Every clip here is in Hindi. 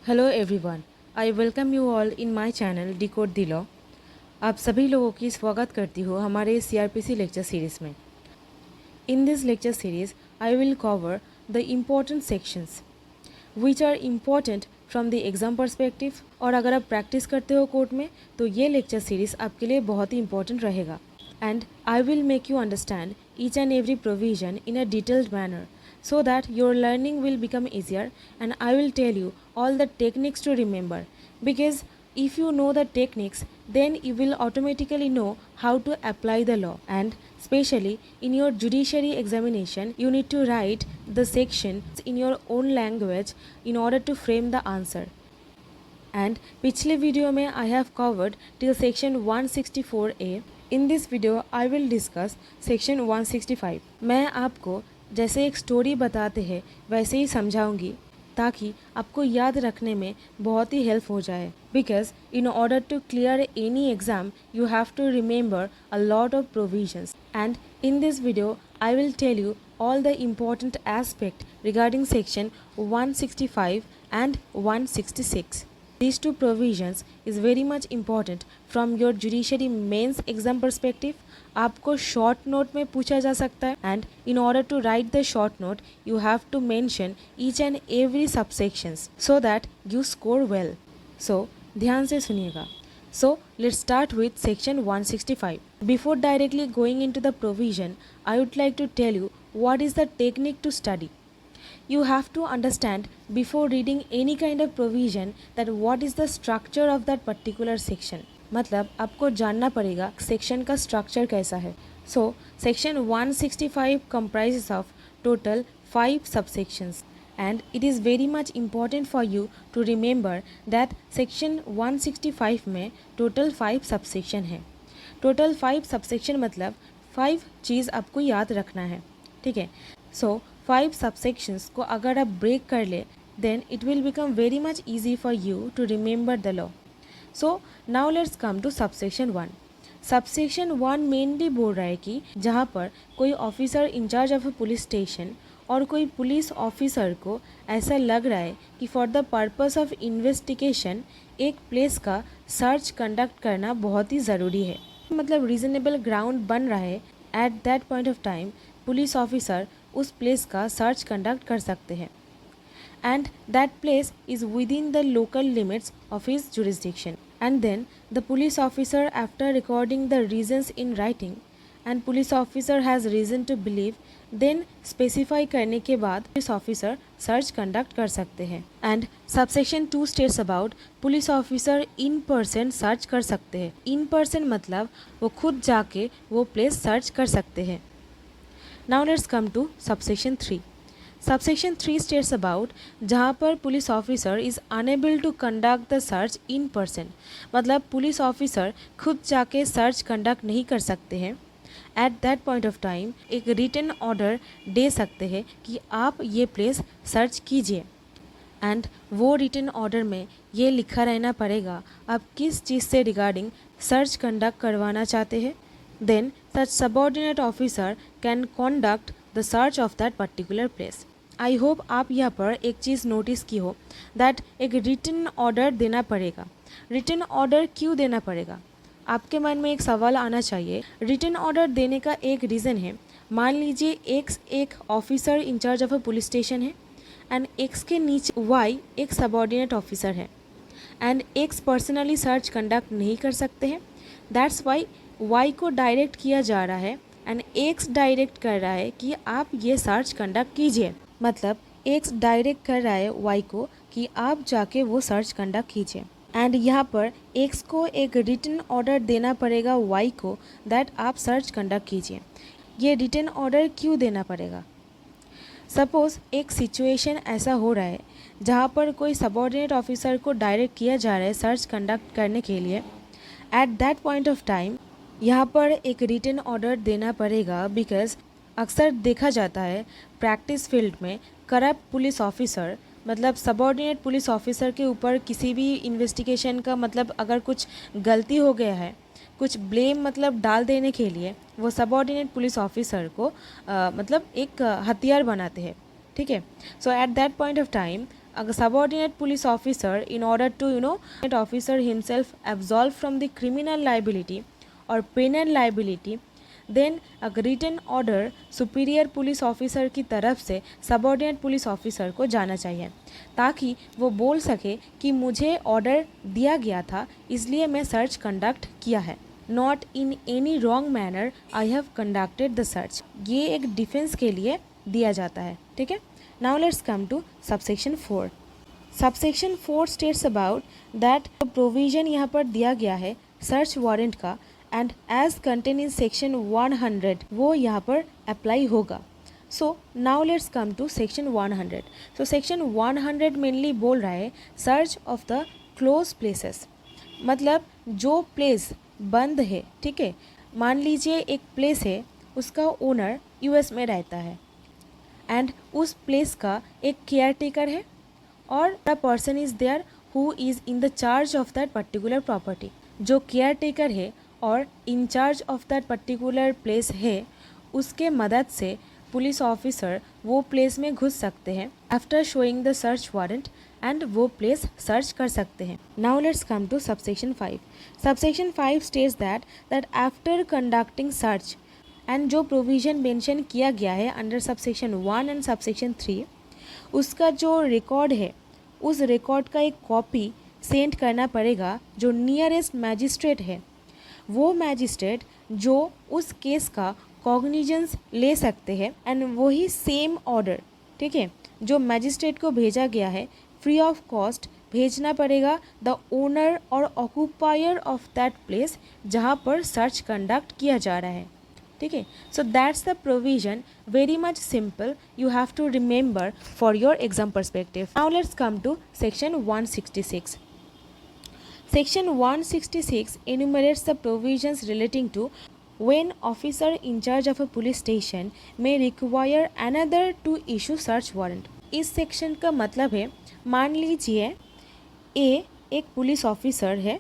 Hello everyone, I welcome you all in my channel decode the law. आप सभी लोगों की स्वागत करती हूँ हमारे सीआरपीसी लेक्चर सीरीज़ में। In this lecture series I will cover the important sections which are important from the exam perspective. और अगर आप प्रैक्टिस करते हो कोर्ट में तो ये लेक्चर सीरीज़ आपके लिए बहुत ही इंपॉर्टेंट रहेगा। And I will make you understand each and every provision in a detailed manner so that your learning will become easier, and I will tell you all the techniques to remember, because if you know the techniques then you will automatically know how to apply the law. And especially in your judiciary examination you need to write the section in your own language in order to frame the answer. And पिछले वीडियो में I have covered till section 164A. In this video I will discuss section 165. मैं आपको जैसे एक स्टोरी बताते हैं वैसे ही समझाऊंगी ताकि आपको याद रखने में बहुत ही हेल्प हो जाए। Because in order to clear any exam you have to remember a lot of provisions. And in this video I will tell you all the important aspect regarding section 165 and 166. These two provisions is very much important from your judiciary mains exam perspective. आपको short note में पूछा जा सकता है, and in order to write the short note you have to mention each and every subsections so that you score well. So ध्यान से सुनिएगा. So let's start with section 165. Before directly going into the provision, I would like to tell you what is the technique to study. You have to understand before reading any kind of provision that what is the structure of that particular section. मतलब आपको जानना पड़ेगा सेक्शन का स्ट्रक्चर कैसा है. So section 165 comprises of total 5 subsections, and it is very much important for you to remember that section 165 में total 5 subsection है. Total 5 subsection मतलब 5 चीज़ आपको याद रखना है, ठीक है. So 5 subsections को अगर आप ब्रेक कर ले then it will become very much easy for you to remember the law. So now let's come to subsection 1. Subsection 1 mainly बोल रहा है कि जहाँ पर कोई officer in charge of a police station और कोई पुलिस ऑफिसर को ऐसा लग रहा है कि for the purpose of investigation एक प्लेस का सर्च कंडक्ट करना बहुत ही ज़रूरी है, मतलब रीजनेबल ग्राउंड बन रहा है, at that point of time police officer उस प्लेस का सर्च कंडक्ट कर सकते हैं, and that place is within the local limits of his jurisdiction. And then the police officer after recording the reasons in writing and police officer has reason to believe, then specify करने के बाद पुलिस ऑफिसर सर्च कंडक्ट कर सकते हैं. And subsection 2 states about police officer in person search कर सकते हैं. इन पर्सन मतलब वो खुद जाके वो प्लेस सर्च कर सकते हैं. Now let's come to subsection 3. Subsection 3 states about जहाँ पर police officer is enable to conduct the search in person, मतलब पुलिस ऑफिसर खुद जाके सर्च कंडक्ट नहीं कर सकते हैं. At that point of time एक रिटन ऑर्डर दे सकते हैं कि आप ये प्लेस सर्च कीजिए, एंड वो रिटन ऑर्डर में ये लिखा रहना पड़ेगा आप किस चीज़ से रिगार्डिंग सर्च कंडक्ट करवाना चाहते हैं. Then such subordinate officer can conduct the search of that particular place. I hope आप यहाँ पर एक चीज़ नोटिस की हो that एक रिटन ऑर्डर देना पड़ेगा. रिटन ऑर्डर क्यों देना पड़ेगा? आपके मन में एक सवाल आना चाहिए. रिटन ऑर्डर देने का एक रीज़न है. मान लीजिए एक्स एक officer in charge of a police station है, एंड एक्स के नीचे वाई एक सबॉर्डिनेट ऑफिसर है, and X personally search conduct नहीं कर सकते हैं. दैट्स वाई वाई को डायरेक्ट किया जा रहा है एंड एक्स डायरेक्ट कर रहा है कि आप ये सर्च कंडक्ट कीजिए. मतलब एक्स डायरेक्ट कर रहा है वाई को कि आप जाके वो सर्च कंडक्ट कीजिए, एंड यहाँ पर एक्स को एक रिटन ऑर्डर देना पड़ेगा वाई को दैट आप सर्च कंडक्ट कीजिए. ये रिटन ऑर्डर क्यों देना पड़ेगा? सपोज़ एक सिचुएशन ऐसा हो रहा है जहाँ पर कोई सबॉर्डिनेट ऑफिसर को डायरेक्ट किया जा रहा है सर्च कंडक्ट करने के लिए. Eight that point of time यहाँ पर एक रिटन ऑर्डर देना पड़ेगा, बिकॉज अक्सर देखा जाता है प्रैक्टिस फील्ड में करप्ट पुलिस ऑफिसर, मतलब सबॉर्डिनेट पुलिस ऑफिसर के ऊपर किसी भी इन्वेस्टिगेशन का, मतलब अगर कुछ गलती हो गया है, कुछ ब्लेम मतलब डाल देने के लिए वो सबॉर्डिनेट पुलिस ऑफिसर को मतलब एक हथियार बनाते हैं, ठीक है. So at that point of time a subordinate police officer, in order to officer himself absolve from the criminal liability or penal liability, then written order superior police officer की तरफ से सबॉर्डिनेट पुलिस ऑफिसर को जाना चाहिए, ताकि वो बोल सके कि मुझे ऑर्डर दिया गया था इसलिए मैं सर्च कंडक्ट किया है, not in any wrong manner I have conducted the search. ये एक डिफेंस के लिए दिया जाता है, ठीक है। Now let's come to subsection 4। Subsection 4 states about that provision यहाँ पर दिया गया है सर्च वारंट का, and as contain in section 100 वो यहाँ पर अप्लाई होगा। So now let's come to section 100। So section 100 mainly बोल रहा है search of the close places, मतलब जो प्लेस बंद है, ठीक है। मान लीजिए एक प्लेस है, उसका ओनर यूएस में रहता है एंड उस प्लेस का एक केयर टेकर है और the person is there who is in the charge of that particular property. जो केयर टेकर है और in charge of that particular place है, उसके मदद से पुलिस ऑफिसर वो प्लेस में घुस सकते हैं after showing the search warrant, and वो प्लेस सर्च कर सकते हैं। Now let's come to subsection 5। Subsection 5 states that after conducting search, and जो प्रोविज़न मेंशन किया गया है अंडर सबसेक्शन 1 एंड सबसेक्शन 3, उसका जो रिकॉर्ड है उस रिकॉर्ड का एक कॉपी सेंड करना पड़ेगा जो नियरेस्ट मैजिस्ट्रेट है, वो मैजिस्ट्रेट जो उस केस का कॉग्निजेंस ले सकते हैं, एंड वही सेम ऑर्डर, ठीक है, जो मैजिस्ट्रेट को भेजा गया है फ्री ऑफ कॉस्ट भेजना पड़ेगा द ओनर और ऑक्यूपायर ऑफ दैट प्लेस जहाँ पर सर्च कंडक्ट किया जा रहा है, ठीक है। So that's the provision, very much simple, you have to remember for your exam perspective. Now let's come to section 166। Section 166 enumerates the provisions relating to when officer in charge of a police station may require another to issue search warrant। इस सेक्शन का मतलब है, मान लीजिए ए एक पुलिस ऑफिसर है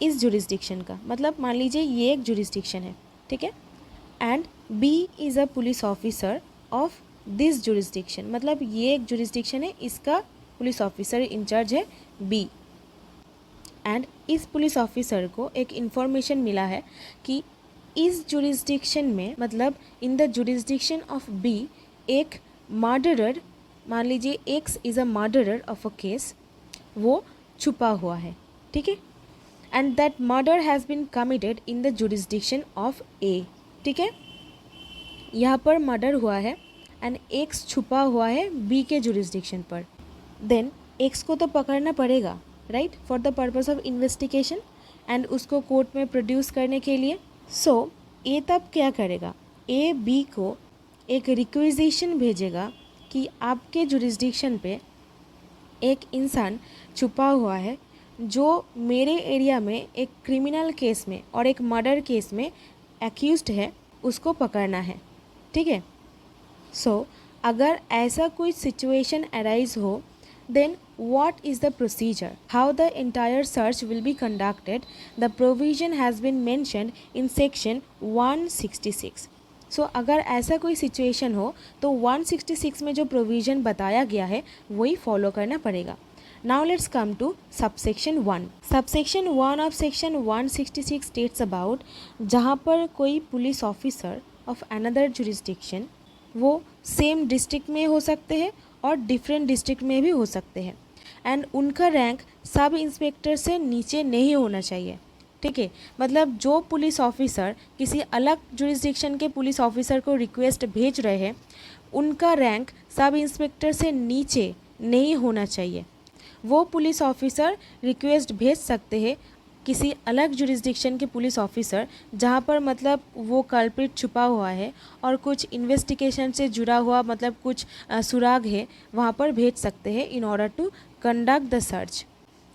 इस जुरिस्डिक्शन का, मतलब मान लीजिए ये एक जुरिस्डिक्शन है, ठीक है, and B is a police officer of this jurisdiction, मतलब ये एक जुरिस्डिक्शन है, इसका पुलिस ऑफिसर इंचार्ज है बी, एंड इस पुलिस ऑफिसर को एक इन्फॉर्मेशन मिला है कि इस जुरिस्डिक्शन में, मतलब in the jurisdiction of B, एक मर्डरर, मान लीजिए x is a murderer of a case, वो छुपा हुआ है, ठीक है, and that murder has been committed in the jurisdiction of A, ठीक है। यहाँ पर मर्डर हुआ है एंड एक्स छुपा हुआ है बी के जुरिस्डिक्शन पर, देन एक्स को तो पकड़ना पड़ेगा, right, for the purpose of investigation and उसको कोर्ट में प्रोड्यूस करने के लिए। सो ए तब क्या करेगा, ए बी को एक रिक्विजिशन भेजेगा कि आपके जुरिस्डिक्शन पे एक इंसान छुपा हुआ है जो मेरे एरिया में एक क्रिमिनल केस में और एक मर्डर केस में एक्यूज्ड है, उसको पकड़ना है, ठीक है। सो अगर ऐसा कोई सिचुएशन अराइज हो, then what is the procedure, how the entire search will be conducted, the provision has been mentioned in section 166। so अगर ऐसा कोई सिचुएशन हो तो 166 में जो प्रोविज़न बताया गया है वही फॉलो करना पड़ेगा। Now let's come to subsection 1। Subsection 1 of section 166 states about जहाँ पर कोई police officer of another jurisdiction, वो सेम डिस्ट्रिक्ट में हो सकते हैं और डिफरेंट डिस्ट्रिक्ट में भी हो सकते हैं, एंड उनका रैंक सब इंस्पेक्टर से नीचे नहीं होना चाहिए, ठीक है। मतलब जो पुलिस ऑफिसर किसी अलग जुरिस्डिक्शन के पुलिस ऑफिसर को रिक्वेस्ट भेज रहे हैं, उनका रैंक सब इंस्पेक्टर से नीचे नहीं होना चाहिए। वो पुलिस ऑफिसर रिक्वेस्ट भेज सकते हैं किसी अलग जुरिस्डिक्शन के पुलिस ऑफिसर जहाँ पर मतलब वो कल्प्रिट छुपा हुआ है और कुछ इन्वेस्टिगेशन से जुड़ा हुआ मतलब कुछ सुराग है, वहाँ पर भेज सकते हैं in order to conduct the search.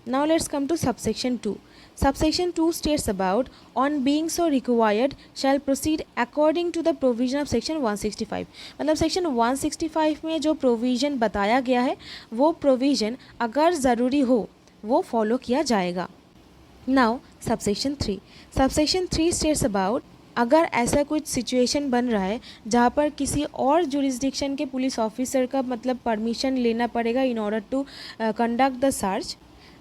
Now let's come to subsection 2। Subsection 2 states about on being so required shall proceed according to the provision of section 165। मतलब सेक्शन 165 में जो प्रोविज़न बताया गया है वो प्रोविज़न अगर ज़रूरी हो वो फॉलो किया जाएगा। Now subsection 3 states about अगर ऐसा कुछ सिचुएशन बन रहा है जहाँ पर किसी और जुरिस्डिक्शन के पुलिस ऑफिसर का मतलब परमिशन लेना पड़ेगा in order to conduct the search,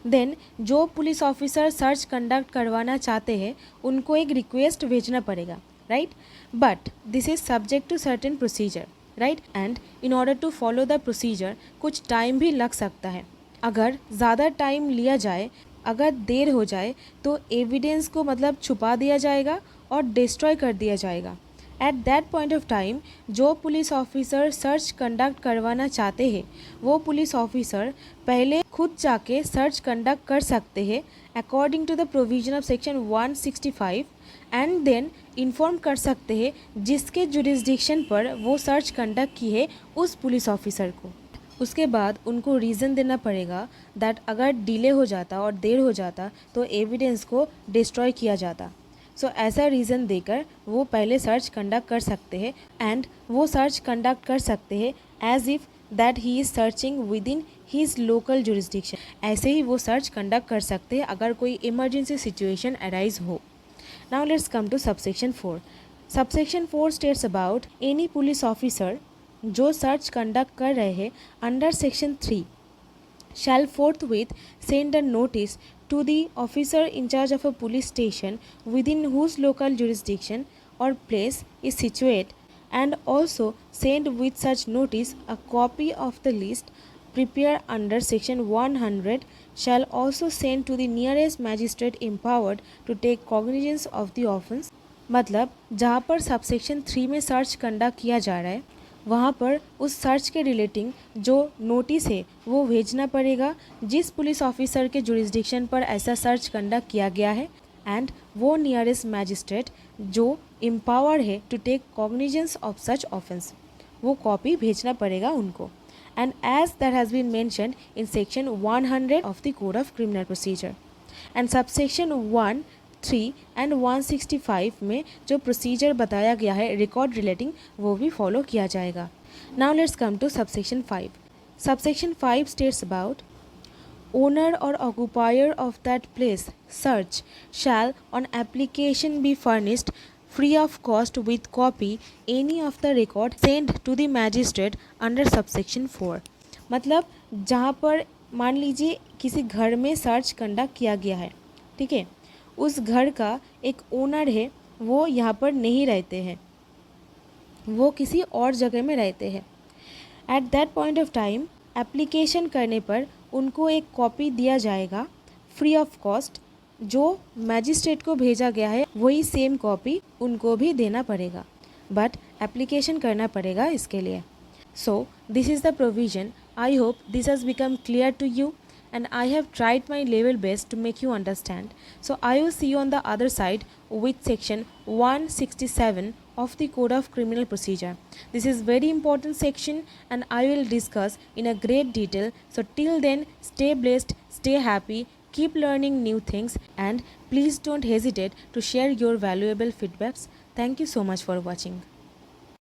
then जो पुलिस ऑफिसर सर्च कंडक्ट करवाना चाहते हैं उनको एक रिक्वेस्ट भेजना पड़ेगा, right. But this is subject to certain procedure, right, and in order to follow the procedure कुछ टाइम भी लग सकता है। अगर ज़्यादा टाइम लिया जाए, अगर देर हो जाए तो एविडेंस को मतलब छुपा दिया जाएगा और डिस्ट्रॉय कर दिया जाएगा। Eight that point of time जो पुलिस ऑफिसर सर्च कंडक्ट करवाना चाहते हैं वो पुलिस ऑफिसर पहले खुद जाके सर्च कंडक्ट कर सकते हैं according to the provision of section 165 and then inform कर सकते हैं जिसके जुरिस्डिक्शन पर वो सर्च कंडक्ट की है उस पुलिस ऑफिसर को। उसके बाद उनको रीज़न देना पड़ेगा दैट अगर डिले हो जाता और देर हो जाता तो एविडेंस को डिस्ट्रॉय किया जाता। सो ऐसा रीज़न देकर वो पहले सर्च कंडक्ट कर सकते हैं एंड वो सर्च कंडक्ट कर सकते हैं as if that he is searching within his local jurisdiction. ऐसे ही वो सर्च कंडक्ट कर सकते हैं अगर कोई इमरजेंसी सिचुएशन अराइज हो। Now let's come to subsection 4। Subsection 4 states about any police officer जो सर्च कंडक्ट कर रहे हैं under section 3 shall forthwith send a notice to the officer in charge of a police station within whose local jurisdiction or place is situate, and also send with such notice a copy of the list prepared under section 100 shall also send to the nearest magistrate empowered to take cognizance of the offence। मतलब जहाँ पर सबसेक्शन 3 में सर्च कंडक्ट किया जा रहा है वहाँ पर उस सर्च के रिलेटिंग जो नोटिस है वो भेजना पड़ेगा जिस पुलिस ऑफिसर के जुरिस्डिक्शन पर ऐसा सर्च कंडक्ट किया गया है एंड वो नियरेस्ट मैजिस्ट्रेट जो एम्पावर्ड है to take cognizance of such offence, वो कॉपी भेजना पड़ेगा उनको। And as that has been mentioned in section 100 of the code of criminal procedure and subsection 1, 3 and 165 में जो प्रोसीजर बताया गया है रिकॉर्ड रिलेटिंग वो भी फॉलो किया जाएगा। Now let's come to subsection 5। Subsection 5 states about owner or occupier of that place search shall on application be furnished free of cost with copy any of the record sent to the magistrate under subsection 4। मतलब जहाँ पर मान लीजिए किसी घर में सर्च कंडक्ट किया गया है, ठीक है, उस घर का एक ओनर है वो यहाँ पर नहीं रहते हैं, वो किसी और जगह में रहते हैं। At that point of time application करने पर उनको एक कॉपी दिया जाएगा फ्री ऑफ कॉस्ट, जो मैजिस्ट्रेट को भेजा गया है वही सेम कॉपी उनको भी देना पड़ेगा, बट एप्लीकेशन करना पड़ेगा इसके लिए। So this is the provision. I hope this has become clear to you and I have tried my level best to make you understand. So I will see you on the other side with section 167 of the Code of Criminal Procedure. This is very important section and I will discuss in a great detail. So till then, stay blessed, stay happy, keep learning new things, and please don't hesitate to share your valuable feedbacks. Thank you so much for watching.